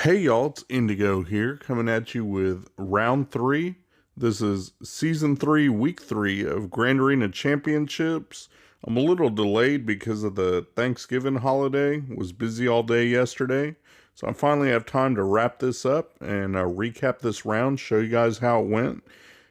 Hey y'all, it's Indigo here, coming at you with round 3. This is season 3, week 3 of Grand Arena Championships. I'm a little delayed because of the Thanksgiving holiday. Was busy all day yesterday. So I finally have time to wrap this up and recap this round, show you guys how it went.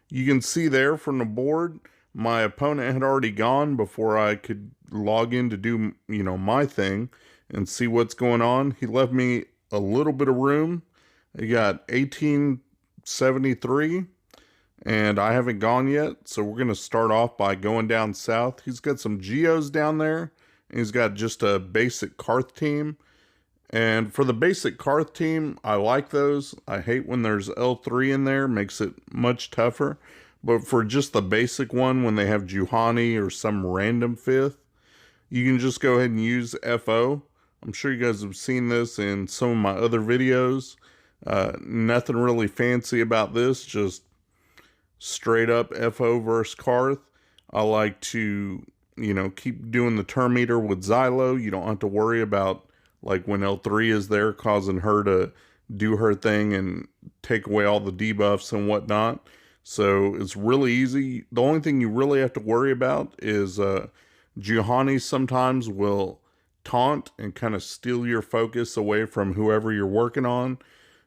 You can see there from the board, my opponent had already gone before I could log in to do, my thing and see what's going on. He left me a little bit of room. He got 1873, and I haven't gone yet, so we're going to start off by going down south. He's got some Geos down there, and he's got just a basic Karth team. And for the basic Karth team, I like those. I hate when there's L3 in there, makes it much tougher. But for just the basic one, when they have Juhani or some random fifth, you can just go ahead and use FO. I'm sure you guys have seen this in some of my other videos. Nothing really fancy about this, just straight up FO versus Karth. I like to, keep doing the turn meter with Xylo. You don't have to worry about, like, when L3 is there, causing her to do her thing and take away all the debuffs and whatnot. So it's really easy. The only thing you really have to worry about is Juhani sometimes will taunt and kind of steal your focus away from whoever you're working on.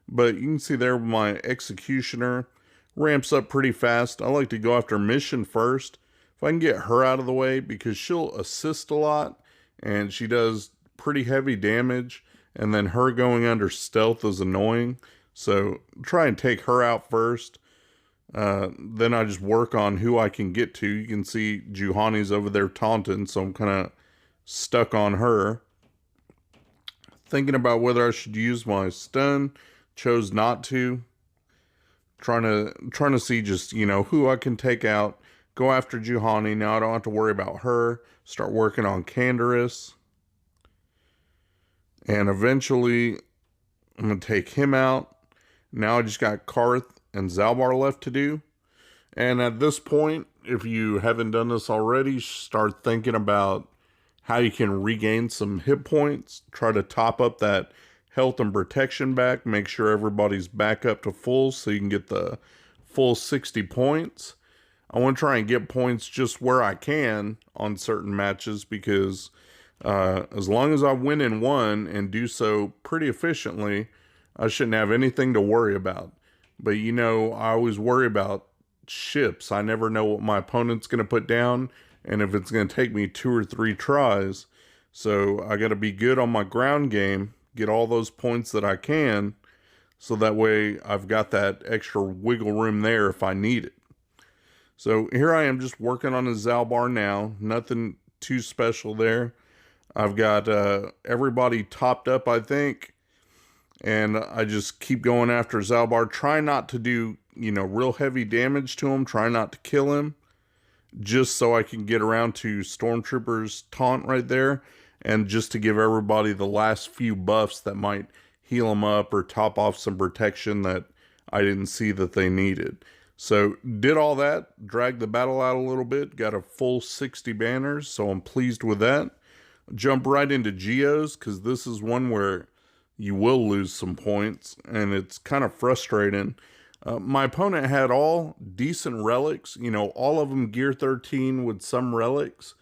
But you can see there my Executioner ramps up pretty fast. I like to go after Mission first. If I can get her out of the way, because she'll assist a lot and she does pretty heavy damage, and then her going under stealth is annoying. So try and take her out first. Then I just work on who I can get to. You can see Juhani's over there taunting, so I'm kind of stuck on her. Thinking about whether I should use my stun, chose not to. Trying to see just, who I can take out. Go after Juhani. Now I don't have to worry about her. Start working on Canderous. And eventually I'm going to take him out. Now I just got Karth and Zalbar left to do. And at this point, if you haven't done this already, start thinking about how you can regain some hit points. Try to top up that health and protection back. Make sure everybody's back up to full so you can get the full 60 points. I want to try and get points just where I can on certain matches, because as long as I win in one and do so pretty efficiently, I shouldn't have anything to worry about. But I always worry about ships. I never know what my opponent's going to put down, and if it's going to take me 2 or 3 tries. So I got to be good on my ground game, get all those points that I can, so that way I've got that extra wiggle room there if I need it. So here I am just working on a Zalbar now. Nothing too special there. I've got everybody topped up, I think. And I just keep going after Zalbar. Try not to do, real heavy damage to him. Try not to kill him. Just so I can get around to Stormtrooper's taunt right there. And just to give everybody the last few buffs that might heal them up or top off some protection that I didn't see that they needed. So did all that. Dragged the battle out a little bit. Got a full 60 banners. So I'm pleased with that. Jump right into Geos, because this is one where you will lose some points, and it's kind of frustrating. My opponent had all decent relics, all of them gear 13 with some relics,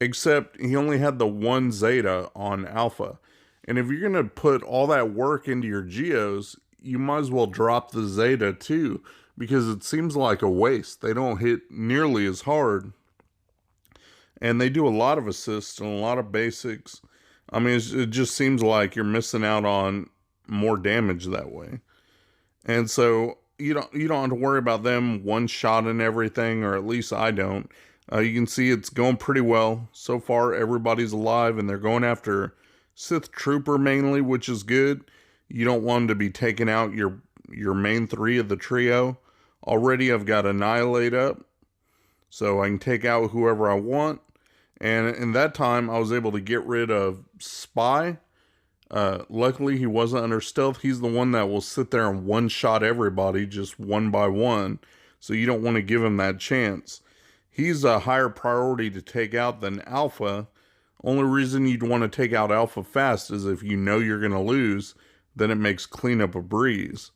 except he only had the one Zeta on Alpha. And if you're going to put all that work into your Geos, you might as well drop the Zeta too, because it seems like a waste. They don't hit nearly as hard, and they do a lot of assists and a lot of basics. I mean, it just seems like you're missing out on more damage that way. And so you don't have to worry about them one-shotting everything, or at least I don't. You can see it's going pretty well. So far, everybody's alive, and they're going after Sith Trooper mainly, which is good. You don't want them to be taking out your main 3 of the trio. Already I've got Annihilate up, so I can take out whoever I want. And in that time, I was able to get rid of Spy. Luckily, he wasn't under stealth. He's the one that will sit there and one-shot everybody just one by one. So you don't want to give him that chance. He's a higher priority to take out than Alpha. Only reason you'd want to take out Alpha fast is if you know you're going to lose. then it makes cleanup a breeze.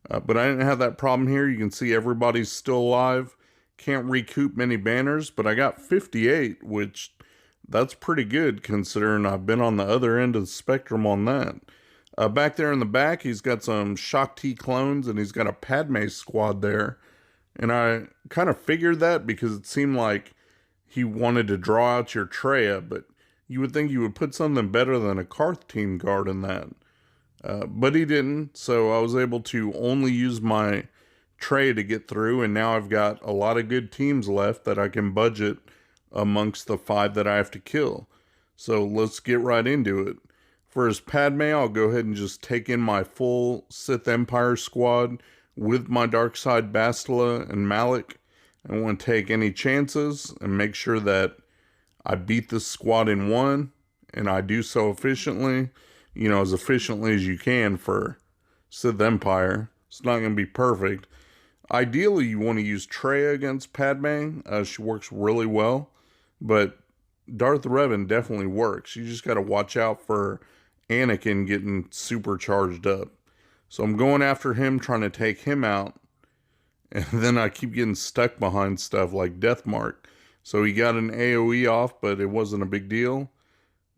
But I didn't have that problem here. You can see everybody's still alive. Can't recoup many banners, but I got 58, which that's pretty good considering I've been on the other end of the spectrum on that. Back there in the back, he's got some Shock T clones, and he's got a Padme squad there. And I kind of figured that because it seemed like he wanted to draw out your Traya, but you would think you would put something better than a Karth team guard in that. But he didn't, so I was able to only use my Traya to get through, and now I've got a lot of good teams left that I can budget amongst the 5 that I have to kill. So let's get right into it. For his Padme, I'll go ahead and just take in my full Sith Empire squad with my Darkside Bastila and Malik. I don't want to take any chances and make sure that I beat this squad in one, and I do so efficiently, as efficiently as you can for Sith Empire. It's not going to be perfect. Ideally, you want to use Traya against Padme. She works really well, but Darth Revan definitely works. You just got to watch out for Anakin getting super charged up. So I'm going after him, trying to take him out. And then I keep getting stuck behind stuff like Deathmark. So he got an AoE off, but it wasn't a big deal.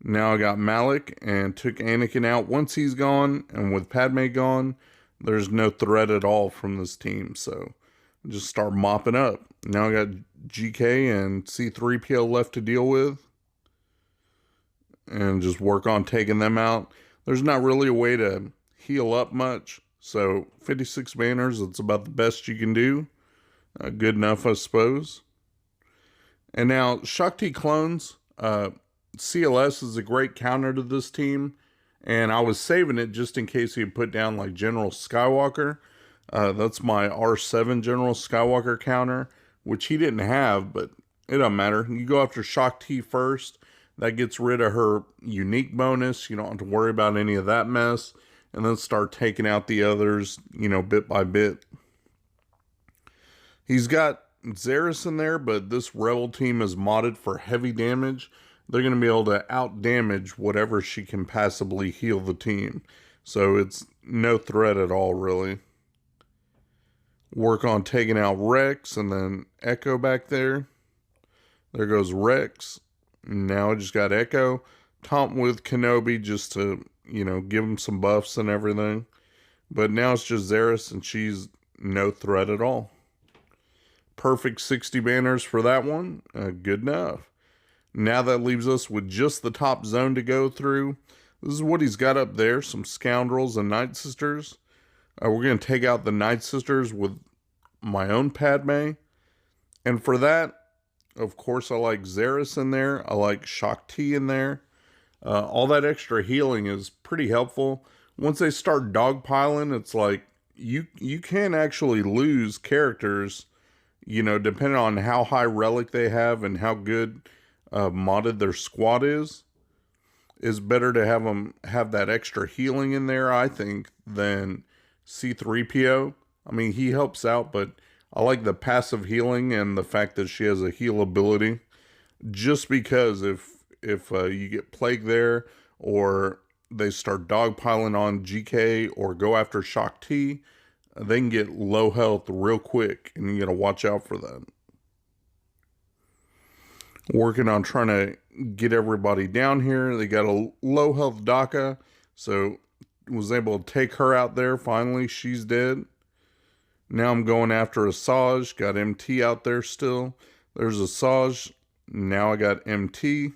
Now I got Malik and took Anakin out once he's gone. And with Padme gone, there's no threat at all from this team. So just start mopping up. Now I got GK and C-3PO left to deal with. And just work on taking them out. There's not really a way to heal up much. So 56 banners, that's about the best you can do. Good enough, I suppose. And now Shock T clones. CLS is a great counter to this team. And I was saving it just in case he put down like General Skywalker. That's my R7 General Skywalker counter, which he didn't have, but it doesn't matter. You go after Shock T first. That gets rid of her unique bonus. You don't have to worry about any of that mess. And then start taking out the others, bit by bit. He's got Zaris in there, but this Rebel team is modded for heavy damage. They're going to be able to out-damage whatever she can passively heal the team. So it's no threat at all, really. Work on taking out Rex and then Echo back there. There goes Rex. Now I just got Echo. Taunt with Kenobi just to, give him some buffs and everything. But now it's just Zaris, and she's no threat at all. Perfect 60 banners for that one. Good enough. Now that leaves us with just the top zone to go through. This is what he's got up there. Some Scoundrels and Night Sisters. We're going to take out the Night Sisters with my own Padme. And for that, of course, I like Zaris in there. I like Shock T in there. All that extra healing is pretty helpful. Once they start dogpiling, it's like you can actually lose characters, depending on how high relic they have and how good modded their squad is. It's better to have them have that extra healing in there, I think, than C-3PO. I mean, he helps out, but I like the passive healing and the fact that she has a heal ability. Just because if you get plagued there, or they start dogpiling on GK or go after Shock T, they can get low health real quick, and you got to watch out for that. Working on trying to get everybody down here. They got a low health Daka, so was able to take her out there. Finally, she's dead. Now I'm going after Asajj. Got MT out there still. There's Asajj. Now I got MT.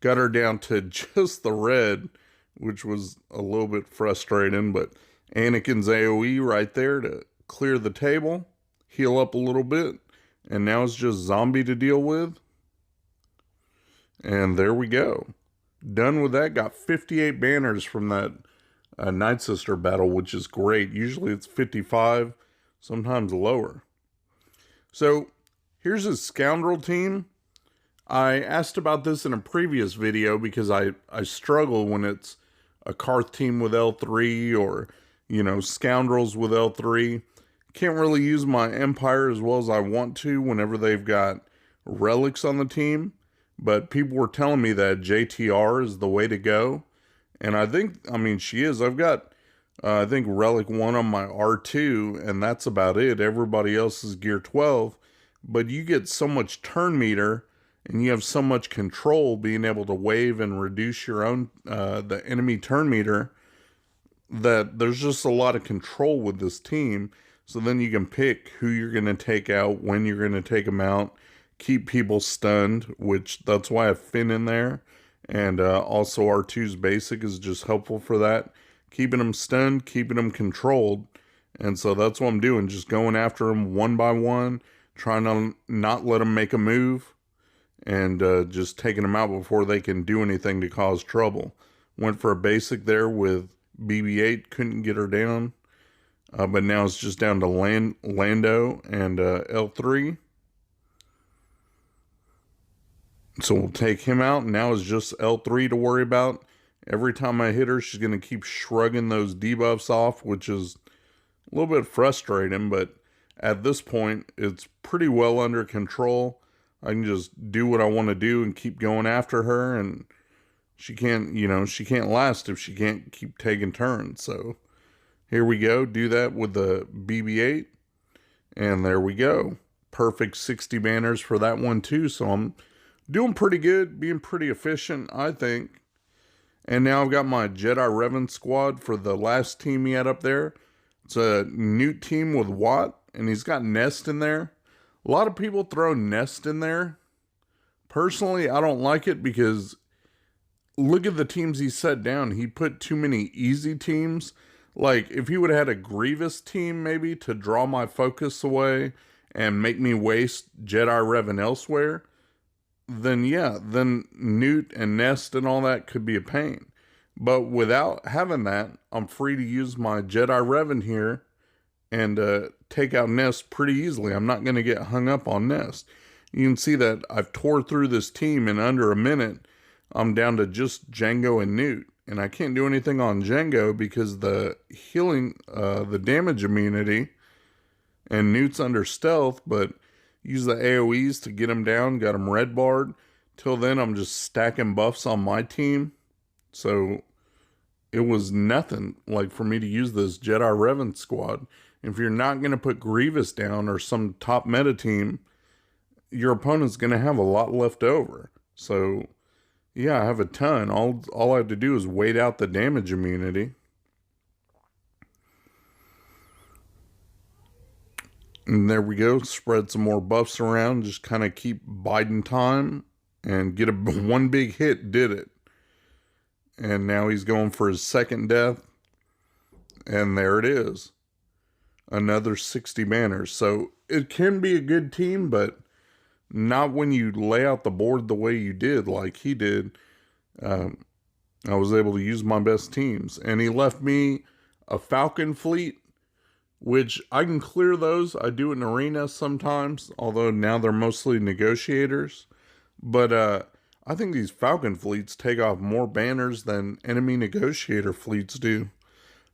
Got her down to just the red, which was a little bit frustrating, but Anakin's AoE right there to clear the table, heal up a little bit, and now it's just zombie to deal with. And there we go. Done with that. Got 58 banners from that Night Sister battle, which is great. Usually it's 55, sometimes lower. So here's his Scoundrel team. I asked about this in a previous video because I struggle when it's a Karth team with L3 or, Scoundrels with L3. Can't really use my Empire as well as I want to whenever they've got relics on the team. But people were telling me that JTR is the way to go. And I think, I mean, she is. I've got, I think, Relic 1 on my R2, and that's about it. Everybody else is Gear 12. But you get so much turn meter, and you have so much control being able to wave and reduce your own, the enemy turn meter, that there's just a lot of control with this team. So then you can pick who you're going to take out, when you're going to take them out, keep people stunned, which that's why I have Finn in there. And also R2's basic is just helpful for that. Keeping them stunned, keeping them controlled. And so that's what I'm doing, just going after them one by one, trying to not let them make a move, and just taking them out before they can do anything to cause trouble. Went for a basic there with BB-8, couldn't get her down. But now it's just down to Lando and L3. So we'll take him out. Now it's just L3 to worry about. Every time I hit her, she's going to keep shrugging those debuffs off, which is a little bit frustrating. But at this point, it's pretty well under control. I can just do what I want to do and keep going after her. And she can't, you know, she can't last if she can't keep taking turns. So here we go. Do that with the BB-8. And there we go. Perfect 60 banners for that one too. So I'm doing pretty good, being pretty efficient, I think. And now I've got my Jedi Revan squad for the last team he had up there. It's a Newt team with Watt, and he's got Nest in there. A lot of people throw Nest in there. Personally, I don't like it because look at the teams he set down. He put too many easy teams. Like, if he would have had a Grievous team, maybe, to draw my focus away and make me waste Jedi Revan elsewhere, then yeah, then Newt and Nest and all that could be a pain. But without having that, I'm free to use my Jedi Revan here and take out Nest pretty easily. I'm not going to get hung up on Nest. You can see that I've tore through this team in under a minute. I'm down to just Jango and Newt. And I can't do anything on Jango because the healing, the damage immunity, and Newt's under stealth, but use the AoEs to get him down, got him red barred. Till then, I'm just stacking buffs on my team. So it was nothing like for me to use this Jedi Revan squad. If you're not going to put Grievous down or some top meta team, your opponent's going to have a lot left over. So yeah, I have a ton. All I have to do is wait out the damage immunity. And there we go. Spread some more buffs around. Just kind of keep biding time. And get one big hit. Did it. And now he's going for his second death. And there it is. Another 60 banners. So it can be a good team, but not when you lay out the board the way you did, like he did. I was able to use my best teams. And he left me a Falcon fleet, which I can clear those. I do it in arena sometimes, although now they're mostly negotiators. But I think these Falcon fleets take off more banners than enemy negotiator fleets do.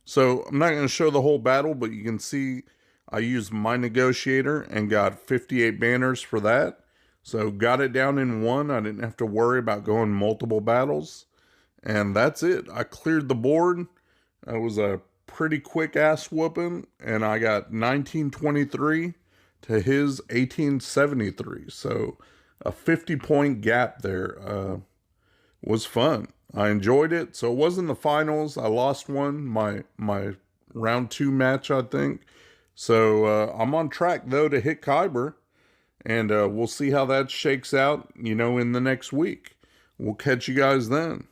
So I'm not going to show the whole battle, but you can see I used my negotiator and got 58 banners for that. So got it down in one. I didn't have to worry about going multiple battles. And that's it. I cleared the board. It was a pretty quick ass whooping, and I got 1923 to his 1873. So a 50-point gap there. Was fun. I enjoyed it. So it wasn't the finals. I lost one, my round 2 match, I think. So I'm on track though to hit Kyber, and we'll see how that shakes out, you know, in the next week. We'll catch you guys then.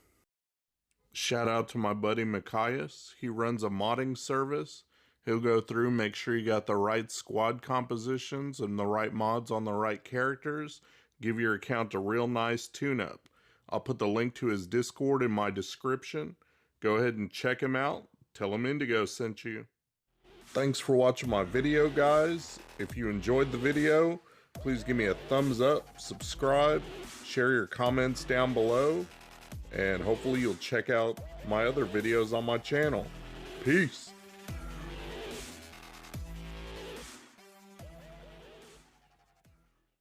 Shout out to my buddy Mikayas. He runs a modding service. He'll go through, make sure you got the right squad compositions and the right mods on the right characters. Give your account a real nice tune-up. I'll put the link to his Discord in my description. Go ahead and check him out. Tell him Indigo sent you. Thanks for watching my video, guys. If you enjoyed the video, please give me a thumbs up, subscribe, share your comments down below, and hopefully you'll check out my other videos on my channel. Peace.